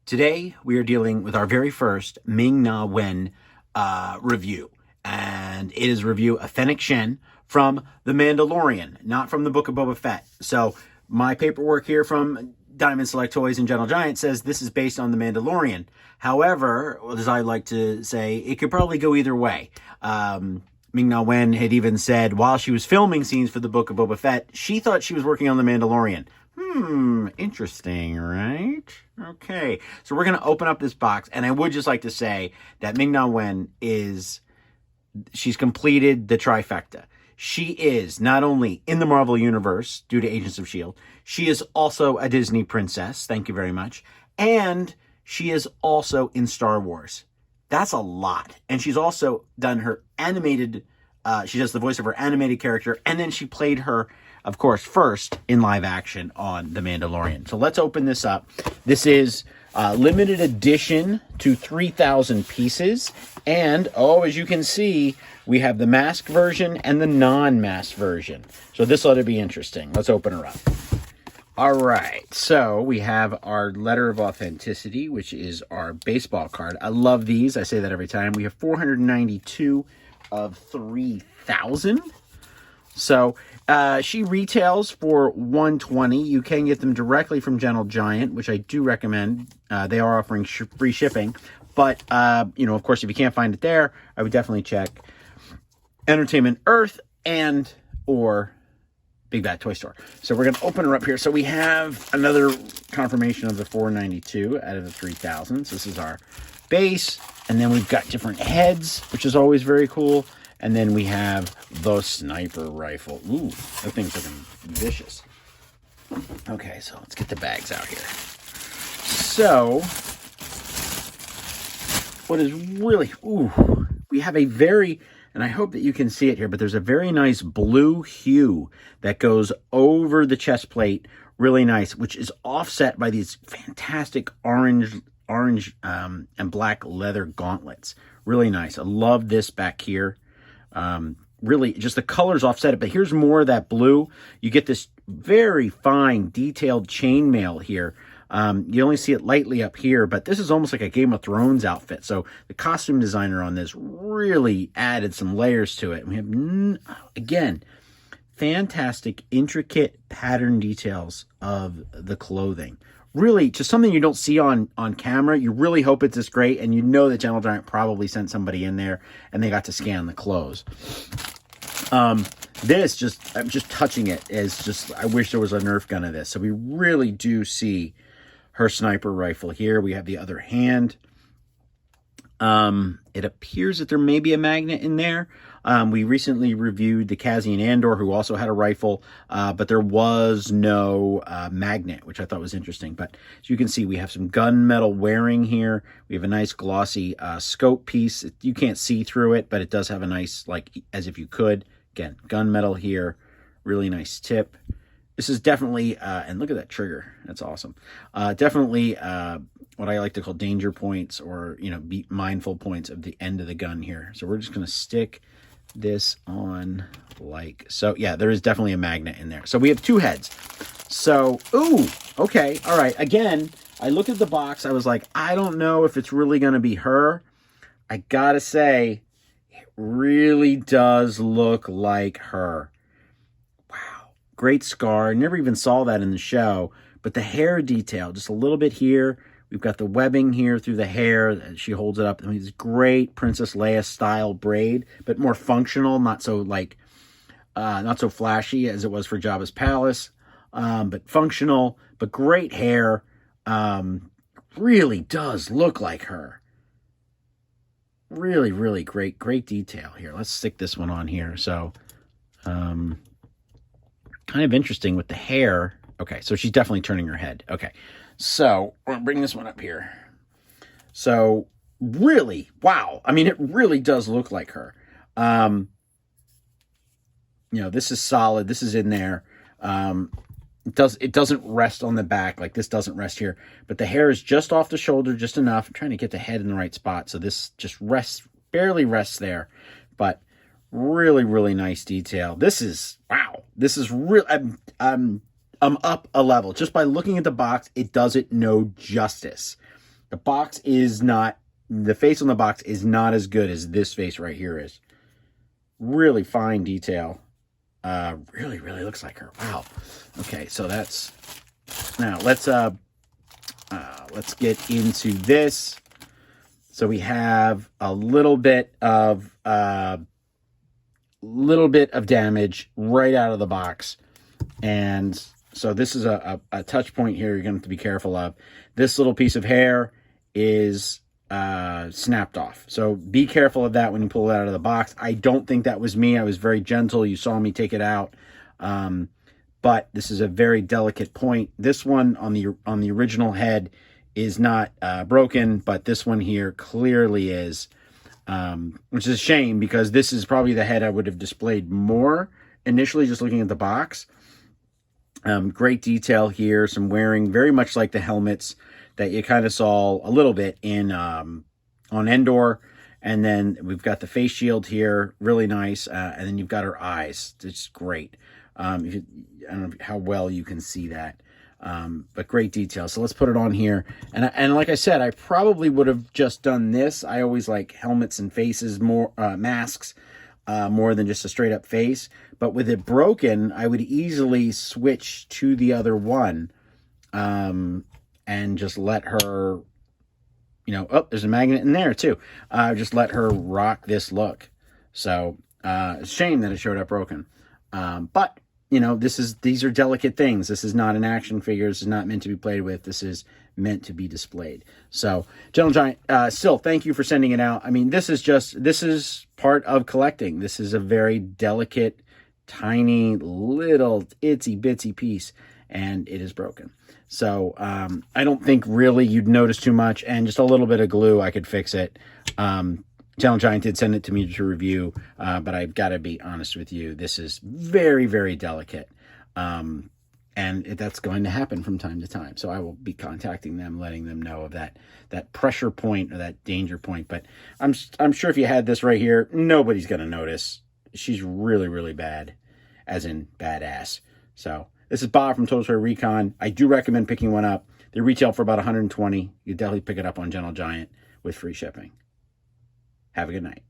Today, we are dealing with our very first Ming-Na Wen review. And it is a review of Fennec Shen from The Mandalorian, not from the Book of Boba Fett. So my paperwork here from Diamond Select Toys and Gentle Giant says this is based on The Mandalorian. However, as I like to say, it could probably go either way. Ming-Na Wen had even said while she was filming scenes for the Book of Boba Fett, she thought she was working on The Mandalorian. Interesting, right? Okay, so we're going to open up this box, and I would just like to say that Ming-Na Wen she's completed the trifecta. She is not only in the Marvel Universe due to Agents of S.H.I.E.L.D., she is also a Disney princess, thank you very much, and she is also in Star Wars. That's a lot. And she's also done her animated, she does the voice of her animated character, and then she played her, of course, first in live action on The Mandalorian. So let's open this up. This is limited edition to 3,000 pieces. And, as you can see, we have the mask version and the non-mask version. So this ought to be interesting. Let's open her up. All right, so we have our letter of authenticity, which is our baseball card. I love these. I say that every time. We have 492 of 3,000. So she retails for $120. You can get them directly from Gentle Giant, which I do recommend. They are offering free shipping. But, of course, if you can't find it there, I would definitely check Entertainment Earth and or Big Bad Toy Store. So we're going to open her up here. So we have another confirmation of the 492 out of the 3,000. So this is our base. And then we've got different heads, which is always very cool. And then we have the sniper rifle. Ooh, that thing's looking vicious. Okay, so let's get the bags out here. So, what is really, we have a very, and I hope that you can see it here, but there's a very nice blue hue that goes over the chest plate. Really nice, which is offset by these fantastic orange and black leather gauntlets. Really nice. I love this back here. Really, just the colors offset it, but here's more of that blue. You get this very fine, detailed chainmail here. You only see it lightly up here, but this is almost like a Game of Thrones outfit. So the costume designer on this really added some layers to it. We have, again, fantastic, intricate pattern details of the clothing. Really, just something you don't see on camera. You really hope it's this great, and you know that Gentle Giant probably sent somebody in there, and they got to scan the clothes. I'm just touching it, I wish there was a Nerf gun of this. So we really do see her sniper rifle here. We have the other hand. It appears that there may be a magnet in there. We recently reviewed the Cassian Andor, who also had a rifle, but there was no magnet, which I thought was interesting. But as you can see, we have some gunmetal wearing here. We have a nice glossy scope piece. You can't see through it, but it does have a nice, as if you could. Again, gunmetal here. Really nice tip. This is definitely, and look at that trigger. That's awesome. Definitely what I like to call danger points, or, be mindful points of the end of the gun here. So we're just going to stick this on like so. Yeah, there is definitely a magnet in there. So we have two heads. So, okay. All right. Again, I looked at the box. I was like, I don't know if it's really going to be her. I got to say, it really does look like her. Great scar. Never even saw that in the show. But the hair detail, just a little bit here. We've got the webbing here through the hair. She holds it up. I mean, it's great Princess Leia style braid, but more functional, not so not so flashy as it was for Jabba's palace, but functional, but great hair. Really does look like her. Really, really great detail here. Let's stick this one on here. So, kind of interesting with the hair. Okay, so she's definitely turning her head. Okay, so we're going to bring this one up here. So, really, wow. I mean, it really does look like her. This is solid. This is in there. It doesn't rest on the back. Like, this doesn't rest here. But the hair is just off the shoulder, just enough. I'm trying to get the head in the right spot. So this just barely rests there. But really, really nice detail. This is, wow. This is real. I'm up a level. Just by looking at the box, it does it no justice. The box is not, the face on the box is not as good as this face right here is. Really fine detail. Really looks like her. Wow. Okay, so that's, now let's get into this. So we have a little bit of damage right out of the box. And so this is a touch point here you're going to have to be careful of. This little piece of hair is snapped off. So be careful of that when you pull it out of the box. I don't think that was me. I was very gentle. You saw me take it out. But this is a very delicate point. This one on the original head is not broken, but this one here clearly is, which is a shame because this is probably the head I would have displayed more initially just looking at the box. Great detail here, some wearing, very much like the helmets that you kind of saw a little bit in on Endor. And then we've got the face shield here, really nice. And then you've got her eyes. It's great. I don't know how well you can see that. But great detail. So let's put it on here. And like I said, I probably would have just done this. I always like helmets and faces more, masks, more than just a straight up face. But with it broken, I would easily switch to the other one, and just let her, oh, there's a magnet in there too. Just let her rock this look. So, it's a shame that it showed up broken. But these are delicate things. This is not an action figure. This is not meant to be played with. This is meant to be displayed. So, Gentle Giant, still, thank you for sending it out. I mean, this is part of collecting. This is a very delicate, tiny, little, itsy bitsy piece, and it is broken. So, I don't think really you'd notice too much, and just a little bit of glue, I could fix it. Gentle Giant did send it to me to review, but I've got to be honest with you. This is very delicate, and that's going to happen from time to time. So I will be contacting them, letting them know of that pressure point or that danger point. But I'm sure if you had this right here, nobody's going to notice. She's really bad, as in badass. So this is Bob from Total Toy Recon. I do recommend picking one up. They retail for about $120. You definitely pick it up on Gentle Giant with free shipping. Have a good night.